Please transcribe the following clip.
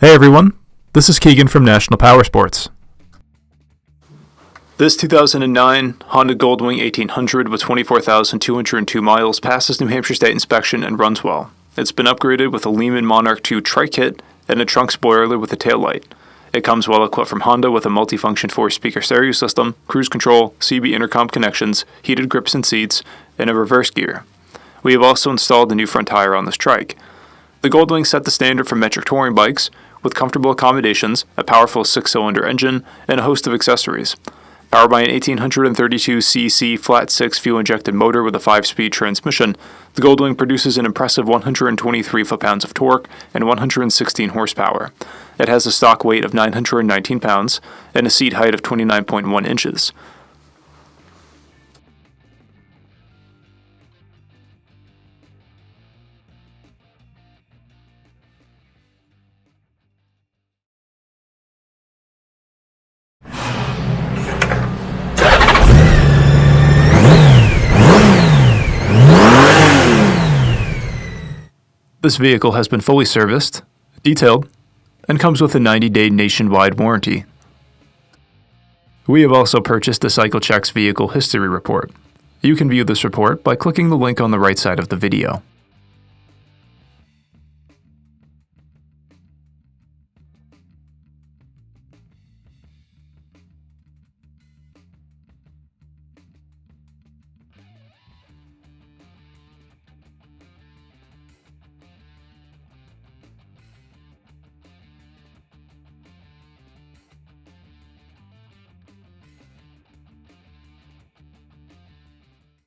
Hey everyone, this is Keegan from National Powersports. This 2009 Honda Goldwing 1800 with 24,202 miles passes New Hampshire State inspection and runs well. It's been upgraded with a Lehman Monarch II TRIKE kit and a trunk spoiler with a taillight. It comes well equipped from Honda with a multifunction 4-speaker stereo system, cruise control, CB intercom connections, heated grips and seats, and a reverse gear. We have also installed a new front tire on this trike. The Goldwing set the standard for metric touring bikes, with comfortable accommodations, a powerful 6-cylinder engine, and a host of accessories. Powered by an 1832cc flat-6 fuel-injected motor with a 5-speed transmission, the Goldwing produces an impressive 123 foot-pounds of torque and 116 horsepower. It has a stock weight of 919 pounds and a seat height of 29.1 inches. This vehicle has been fully serviced, detailed, and comes with a 90-day nationwide warranty. We have also purchased a CycleCheck's vehicle history report. You can view this report by clicking the link on the right side of the video.